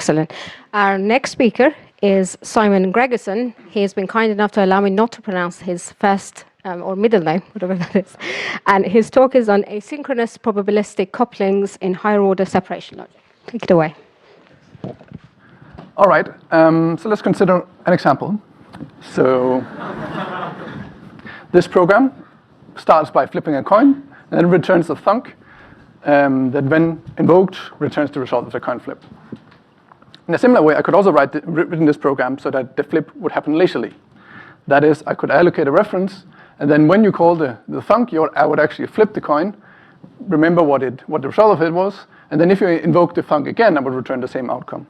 Excellent. Our next speaker is Simon Gregersen. He has been kind enough to allow me not to pronounce his first or middle name, whatever that is. And his talk is on asynchronous probabilistic couplings in higher order separation logic. Take it away. All right, so let's consider an example. So this program starts by flipping a coin, and then returns a thunk that when invoked returns the result of the coin flip. In a similar way, I could also written this program so that the flip would happen lazily. That is, I could allocate a reference, and then when you call the thunk, I would actually flip the coin, remember what the result of it was, and then if you invoke the thunk again, I would return the same outcome.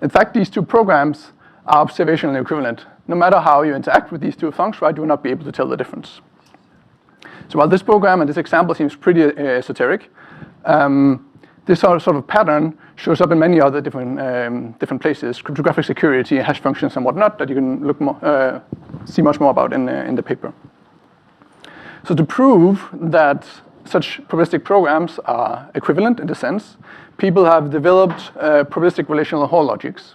In fact, these two programs are observationally equivalent. No matter how you interact with these two thunks, right, you will not be able to tell the difference. So while this program and this example seems pretty esoteric, this sort of pattern shows up in many other different places, cryptographic security, hash functions, and whatnot, that you can see much more about in the paper. So to prove that such probabilistic programs are equivalent in this sense, people have developed probabilistic relational Hall logics.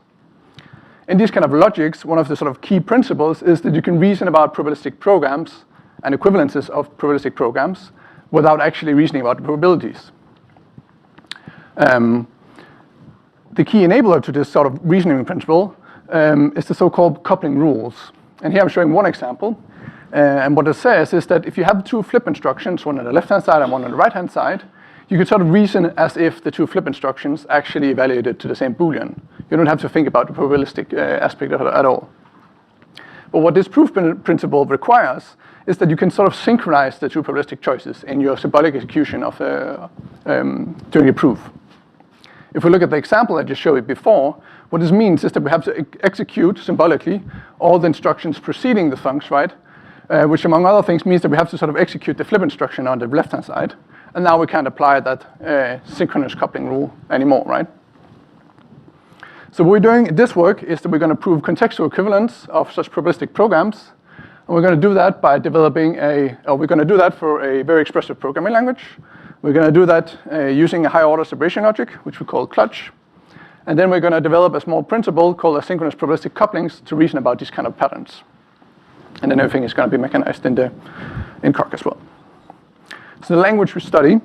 In these kind of logics, one of the sort of key principles is that you can reason about probabilistic programs and equivalences of probabilistic programs without actually reasoning about the probabilities. The key enabler to this sort of reasoning principle is the so-called coupling rules. And here I'm showing one example. And what it says is that if you have two flip instructions, one on the left-hand side and one on the right-hand side, you could sort of reason as if the two flip instructions actually evaluated to the same Boolean. You don't have to think about the probabilistic aspect of it at all. But what this proof principle requires is that you can sort of synchronize the two probabilistic choices in your symbolic execution of during a proof. If we look at the example I just showed you before, what this means is that we have to execute symbolically all the instructions preceding the thunks, right? Which among other things means that we have to sort of execute the flip instruction on the left-hand side. And now we can't apply that synchronous coupling rule anymore, right? So what we're doing in this work is that we're going to prove contextual equivalence of such probabilistic programs. And we're going to do that by developing we're going to do that for a very expressive programming language. We're going to do that using a higher order separation logic, which we call clutch. And then we're going to develop a small principle called asynchronous probabilistic couplings to reason about these kind of patterns. And then everything is going to be mechanized in Cork as well. So the language we study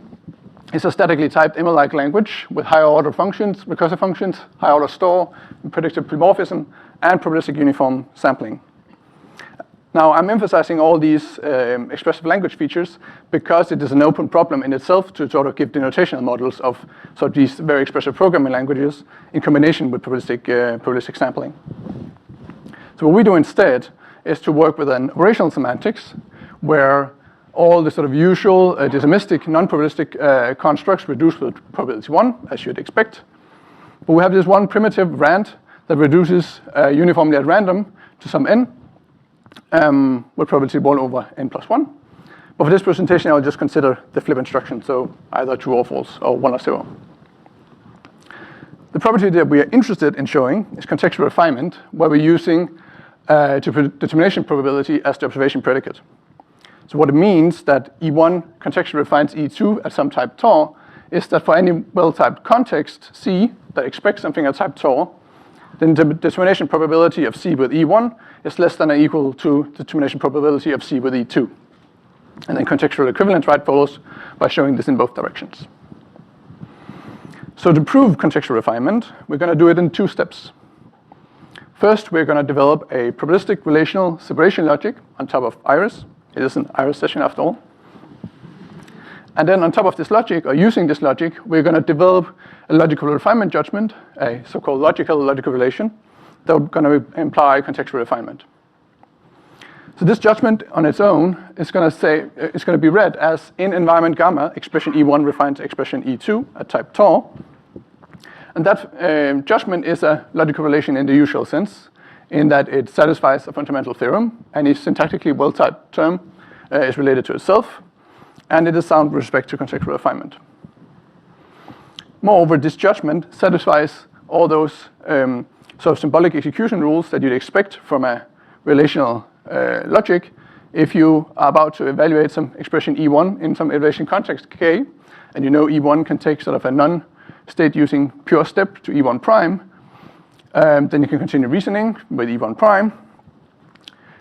is a statically typed ML-like language with higher order functions, recursive functions, higher order store, predictive polymorphism, and probabilistic uniform sampling. Now, I'm emphasizing all these expressive language features because it is an open problem in itself to sort of give denotational models of sort of these very expressive programming languages in combination with probabilistic sampling. So what we do instead is to work with an operational semantics where all the sort of usual deterministic, non-probabilistic constructs reduce with probability 1, as you'd expect. But we have this one primitive rand that reduces uniformly at random to some n, with probability 1 over n plus 1. But for this presentation, I'll just consider the flip instruction, so either true or false, or 1 or 0. The property that we are interested in showing is contextual refinement, where we're using determination probability as the observation predicate. So what it means that E1 contextually refines E2 at some type Tor is that for any well-typed context C that expects something at type Tor, then the determination probability of C with E1 is less than or equal to determination probability of C with E2. And then contextual equivalence, right, follows by showing this in both directions. So to prove contextual refinement, we're going to do it in 2 steps. First, we're going to develop a probabilistic relational separation logic on top of Iris. It is an Iris session after all. And then on top of this logic, or using this logic, we're going to develop a logical refinement judgment, a so-called logical relation, that we're going to imply contextual refinement. So this judgment on its own is going to be read as in environment gamma, expression E1 refines expression E2 at type Tor. And that judgment is a logical relation in the usual sense, in that it satisfies a fundamental theorem, any syntactically well-typed term is related to itself, and it is sound with respect to contextual refinement. Moreover, this judgment satisfies all those sort of symbolic execution rules that you'd expect from a relational logic if you are about to evaluate some expression E1 in some evaluation context K, and you know E1 can take sort of a state using pure step to E1 prime, then you can continue reasoning with E1 prime.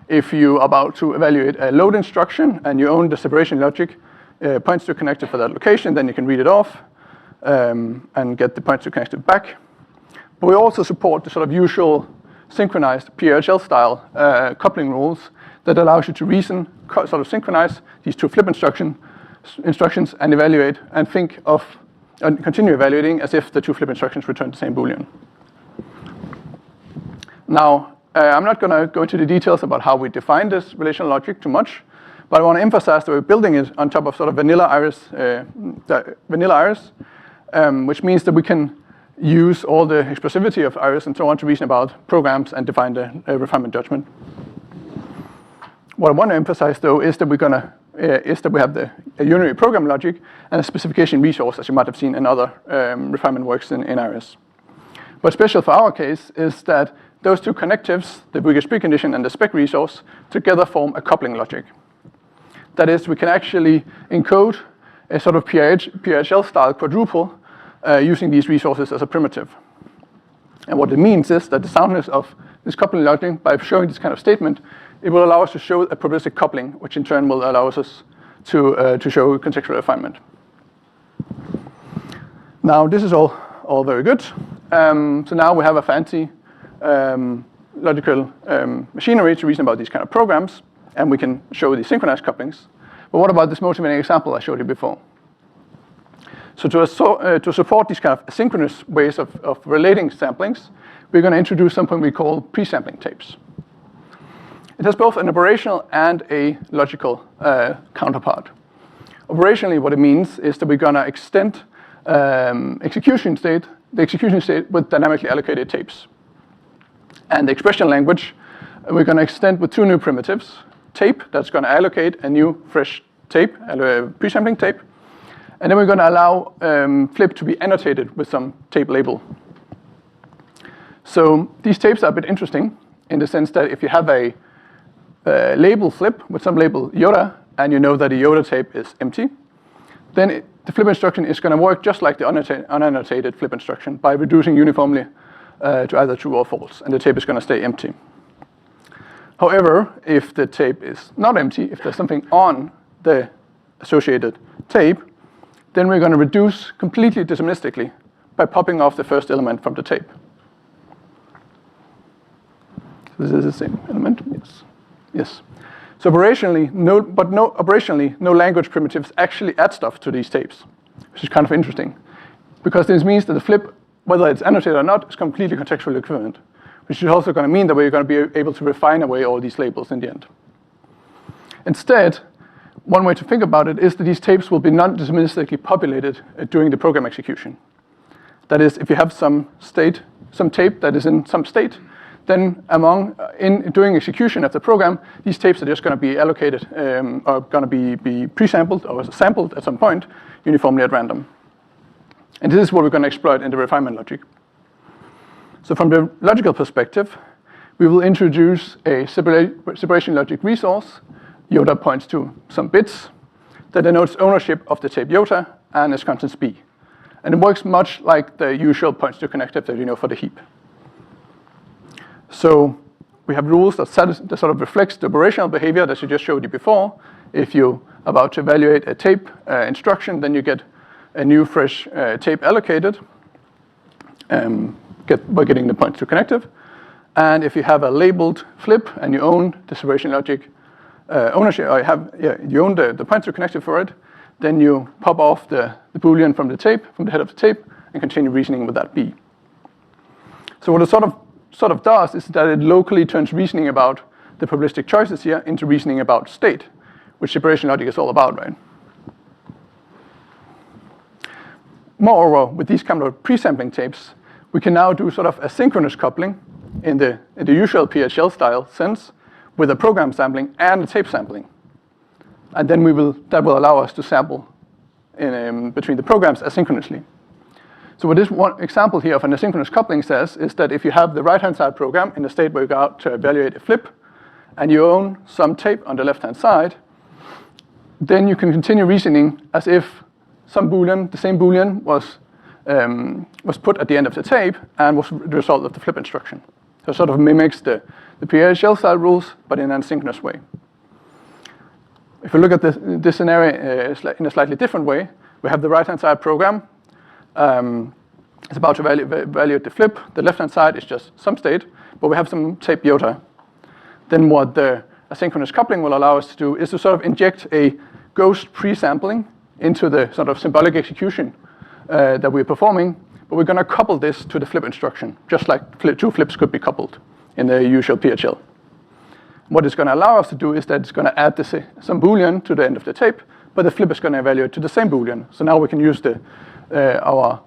If you're about to evaluate a load instruction and you own the separation logic points to connector for that location, then you can read it off and get the points to connector back. But we also support the sort of usual synchronized POPL style coupling rules that allows you to reason, sort of synchronize these two flip instructions and evaluate and think of and continue evaluating as if the two flip instructions return the same Boolean. Now, I'm not going to go into the details about how we define this relational logic too much, but I want to emphasize that we're building it on top of sort of vanilla Iris, which means that we can use all the expressivity of Iris and so on to reason about programs and define the refinement judgment. What I want to emphasize, though, is that we have a unary program logic and a specification resource, as you might have seen in other refinement works in Iris. What's special for our case is that those two connectives, the Boolean precondition and the spec resource, together form a coupling logic. That is, we can actually encode a sort of POPL-style quadruple using these resources as a primitive. And what it means is that the soundness of this coupling logic, by showing this kind of statement, it will allow us to show a probabilistic coupling, which in turn will allow us to show contextual refinement. Now, this is all very good. So now we have a fancy logical machinery to reason about these kind of programs, and we can show these synchronized couplings. But what about this motivating example I showed you before? So to support these kind of asynchronous ways of relating samplings, we're going to introduce something we call pre-sampling tapes. It has both an operational and a logical counterpart. Operationally, what it means is that we're going to extend the execution state with dynamically allocated tapes. And the expression language, we're going to extend with two new primitives, tape, that's going to allocate a new fresh tape, a pre-sampling tape, and then we're going to allow flip to be annotated with some tape label. So these tapes are a bit interesting in the sense that if you have a label flip with some label iota, and you know that the iota tape is empty, then the flip instruction is going to work just like the unannotated flip instruction by reducing uniformly to either true or false, and the tape is going to stay empty. However, if the tape is not empty, if there's something on the associated tape, then we're going to reduce completely deterministically by popping off the first element from the tape. So this is the same element, yes. Yes. So operationally, no language primitives actually add stuff to these tapes, which is kind of interesting, because this means that the flip, whether it's annotated or not, is completely contextually equivalent, which is also going to mean that we're going to be able to refine away all these labels in the end. Instead, one way to think about it is that these tapes will be non-deterministically populated during the program execution. That is, if you have some tape that is in some state, then during execution of the program, these tapes are just going to be allocated, are going to be pre-sampled or sampled at some point uniformly at random. And this is what we're going to exploit in the refinement logic. So from the logical perspective, we will introduce a separation logic resource. Iota points to some bits that denotes ownership of the tape iota and its contents B. And it works much like the usual points to connector that you know for the heap. So we have rules that sort of reflects the operational behavior that I just showed you before. If you're about to evaluate a tape instruction, then you get a new fresh tape allocated by getting the points to connective. And if you have a labeled flip and you own the separation logic ownership, or you own the points to connective for it, then you pop off the Boolean from the tape, from the head of the tape, and continue reasoning with that B. So what it sort of does is that it locally turns reasoning about the probabilistic choices here into reasoning about state, which separation logic is all about, right? Moreover, with these kind of pre-sampling tapes, we can now do sort of asynchronous coupling in the usual POPL style sense with a program sampling and a tape sampling. And then that will allow us to sample between the programs asynchronously. So what this one example here of an asynchronous coupling says is that if you have the right-hand side program in the state where you go out to evaluate a flip, and you own some tape on the left-hand side, then you can continue reasoning as if some Boolean, the same Boolean, was was put at the end of the tape and was the result of the flip instruction. So it sort of mimics the POPL style rules, but in an asynchronous way. If we look at this scenario in a slightly different way, we have the right-hand side program. It's about to evaluate the flip. The left-hand side is just some state, but we have some tape iota. Then what the asynchronous coupling will allow us to do is to sort of inject a ghost pre-sampling into the sort of symbolic execution that we're performing, but we're going to couple this to the flip instruction, just like two flips could be coupled in the usual PHL. What it's going to allow us to do is that it's going to add some Boolean to the end of the tape, but the flip is going to evaluate to the same Boolean. So now we can use our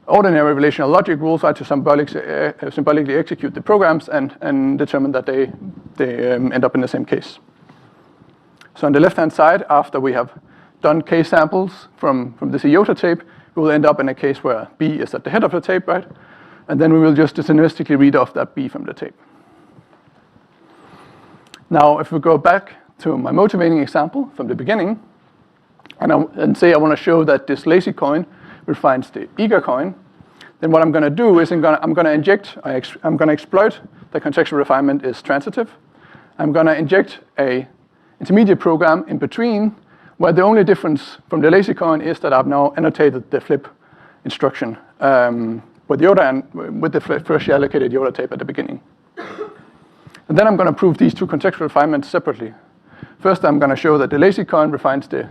ordinary relational logic rules to symbolically execute the programs and determine that they end up in the same case. So on the left-hand side, after we have done case samples from this iota tape, we will end up in a case where B is at the head of the tape, right? And then we will just deterministically read off that B from the tape. Now, if we go back to my motivating example from the beginning, and say I want to show that this lazy coin refines the eager coin, then what I'm going to do is I'm going to exploit the contextual refinement is transitive. I'm going to inject a intermediate program in between, where the only difference from the lazy coin is that I've now annotated the flip instruction with the freshly allocated iota tape at the beginning. And then I'm going to prove these two contextual refinements separately. First, I'm going to show that the lazy coin refines the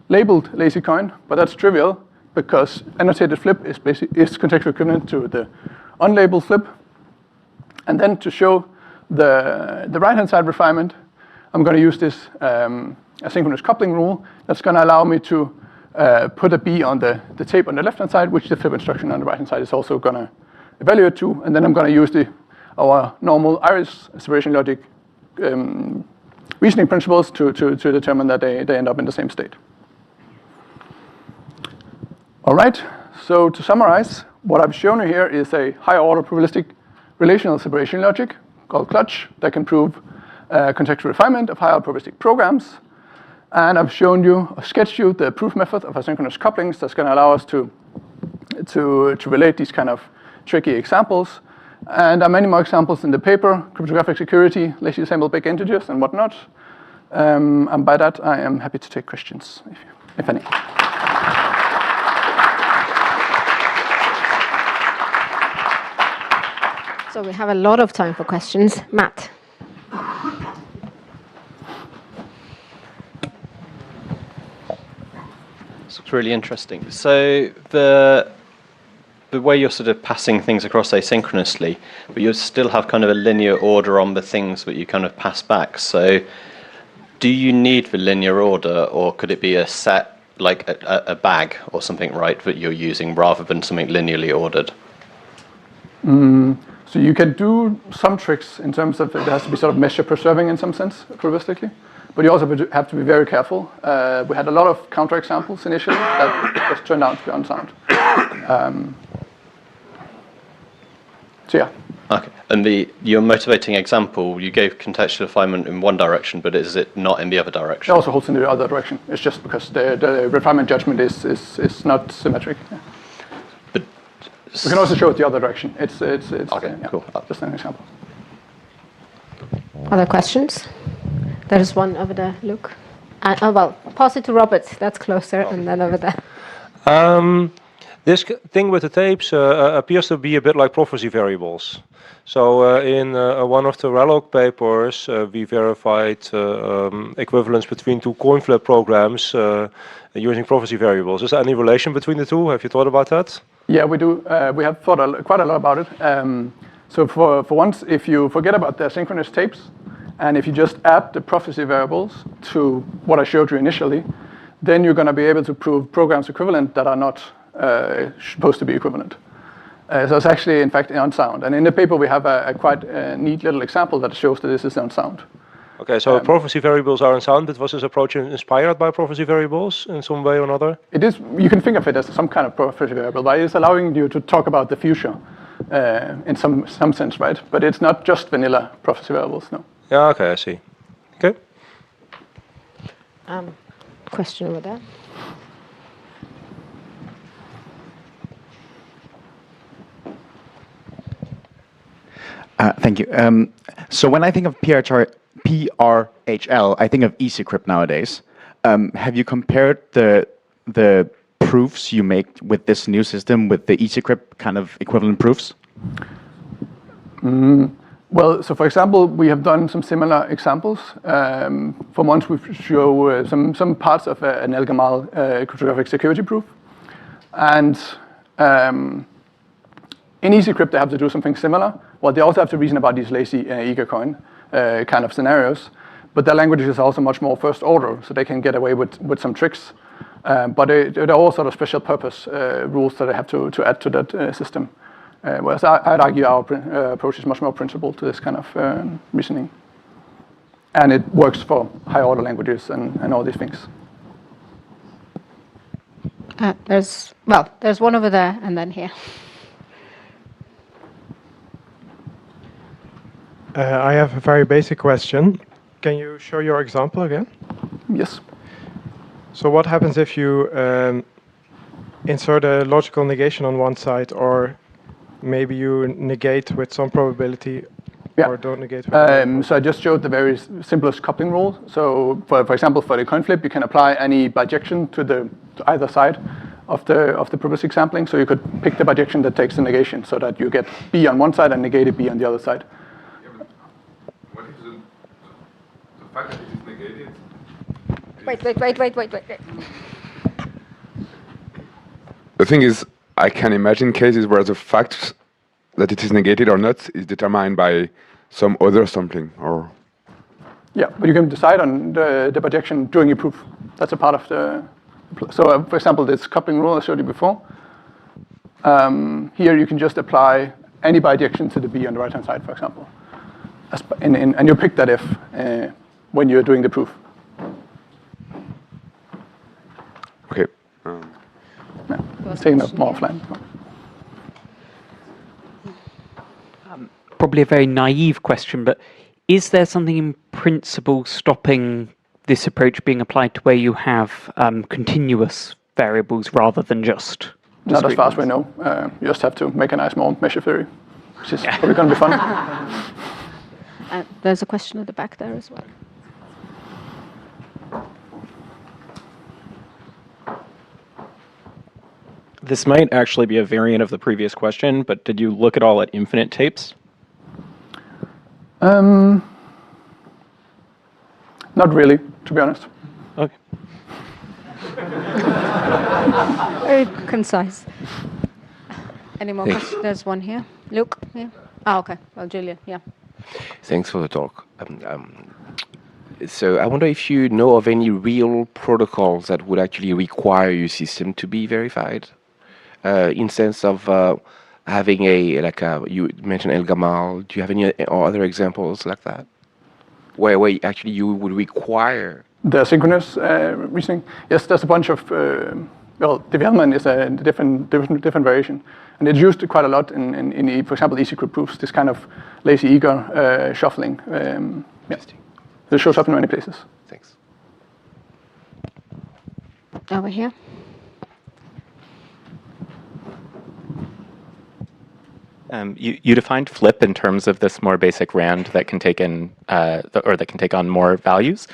labeled lazy coin, but that's trivial because annotated flip is contextually equivalent to the unlabeled flip. And then to show the right-hand side refinement, I'm going to use this asynchronous coupling rule that's going to allow me to put a B on the tape on the left-hand side, which the flip instruction on the right-hand side is also going to evaluate to. And then I'm going to use our normal iris separation logic reasoning principles to determine that they end up in the same state. All right, so to summarize, what I've shown you here is a higher order probabilistic relational separation logic called clutch that can prove contextual refinement of higher probabilistic programs. And I've shown you, or sketched you, the proof method of asynchronous couplings that's going to allow us to relate these kind of tricky examples. And there are many more examples in the paper, cryptographic security, lazy sample big integers, and whatnot. And by that, I am happy to take questions, if any. So we have a lot of time for questions. Matt. It's really interesting. So the way you're sort of passing things across asynchronously, but you still have kind of a linear order on the things that you kind of pass back. So do you need the linear order, or could it be a set, like a bag or something, right, that you're using rather than something linearly ordered? So you can do some tricks in terms of it has to be sort of measure preserving in some sense, probabilistically. But you also have to be very careful. We had a lot of counterexamples initially that just turned out to be unsound. So yeah. Okay. And your motivating example, you gave contextual refinement in one direction, but is it not in the other direction? It also holds in the other direction. It's just because the refinement judgment is not symmetric. Yeah. But we can also show it the other direction. It's okay, cool. Just an example. Other questions? There is one over there, Luke. Well, pass it to Robert. That's closer, and then over there. This thing with the tapes appears to be a bit like prophecy variables. So in one of the RELOC papers, we verified equivalence between two coin flip programs using prophecy variables. Is there any relation between the two? Have you thought about that? Yeah, we do. We have thought quite a lot about it. So for once, if you forget about the asynchronous tapes, and if you just add the prophecy variables to what I showed you initially, then you're going to be able to prove programs equivalent that are not supposed to be equivalent. So it's actually, in fact, unsound. And in the paper, we have a quite neat little example that shows that this is unsound. Okay, so prophecy variables are unsound, but was this approach inspired by prophecy variables in some way or another? It is. You can think of it as some kind of prophecy variable, but it's allowing you to talk about the future in some sense, right? But it's not just vanilla prophecy variables, no. Yeah, okay, I see. Okay. Question over there. Thank you. So when I think of PRHL, I think of EasyCrypt nowadays. Have you compared the proofs you make with this new system with the EasyCrypt kind of equivalent proofs? Well, so for example, we have done some similar examples. For once, we show some parts of an El-Gamal cryptographic security proof. And in EasyCrypt, they have to do something similar. Well, they also have to reason about these lazy eager coin kind of scenarios. But their language is also much more first order, so they can get away with some tricks. But there are all sort of special purpose rules that they have to add to that system. Whereas I'd argue our approach is much more principled to this kind of reasoning. And it works for high order languages and all these things. There's one over there and then here. I have a very basic question. Can you show your example again? Yes. So what happens if you insert a logical negation on one side, or maybe you negate with some probability, or don't negate with So I just showed the very simplest coupling rule. So for example, for the coin flip, you can apply any bijection to either side of the probabilistic sampling. So you could pick the bijection that takes the negation, so that you get B on one side and negated B on the other side. What is the fact that it is negated? Wait. The thing is, I can imagine cases where the fact that it is negated or not is determined by some other sampling, or... Yeah, but you can decide on the bijection during your proof. That's a part of the... So for example, this coupling rule I showed you before. Here you can just apply any bijection to the B on the right-hand side, for example. And you pick that if when you're doing the proof. Okay. Taking that more offline. Probably a very naive question, but is there something in principle stopping this approach being applied to where you have continuous variables rather than just Not as far as we know. You just have to make a nice more measure theory, which is probably going to be fun. There's a question at the back there as well. This might actually be a variant of the previous question, but did you look at all at infinite tapes? Not really, to be honest. Okay. Very concise. Any more questions? There's one here. Luke? Yeah. Oh, okay. Well, Julia, yeah. Thanks for the talk. So I wonder if you know of any real protocols that would actually require your system to be verified, in sense of having you mentioned El-Gamal. Do you have any or other examples like that, where actually you would require the synchronous reasoning? Yes, there's a bunch of development is a different variation, and it's used quite a lot in for example, EasyCrypt proofs. This kind of lazy eager shuffling. It shows up in many places. Thanks. Over here. You defined flip in terms of this more basic rand that can take in, or that can take on more values.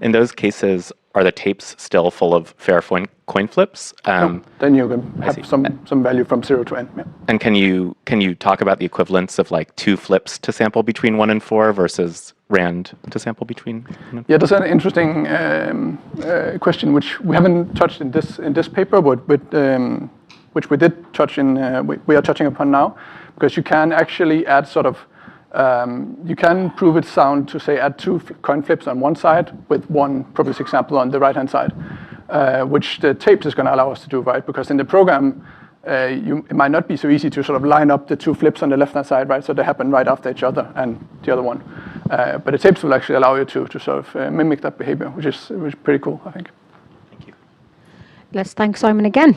In those cases, are the tapes still full of fair coin flips? No, then you can have some value from 0 to n. Yeah. And can you talk about the equivalence of like 2 flips to sample between 1 and 4 versus rand to sample between 1 and 4? Yeah, that's an interesting question, which we haven't touched in this paper, but which we did touch in. We are touching upon now, because you can actually add sort of. You can prove it sound to say add 2 coin flips on one side with 1 probabilistic sample on the right-hand side, which the tapes is going to allow us to do, right? Because in the program, it might not be so easy to sort of line up the 2 flips on the left-hand side, right? So they happen right after each other and the other one. But the tapes will actually allow you to sort of mimic that behavior, which is pretty cool, I think. Thank you. Let's thank Simon again.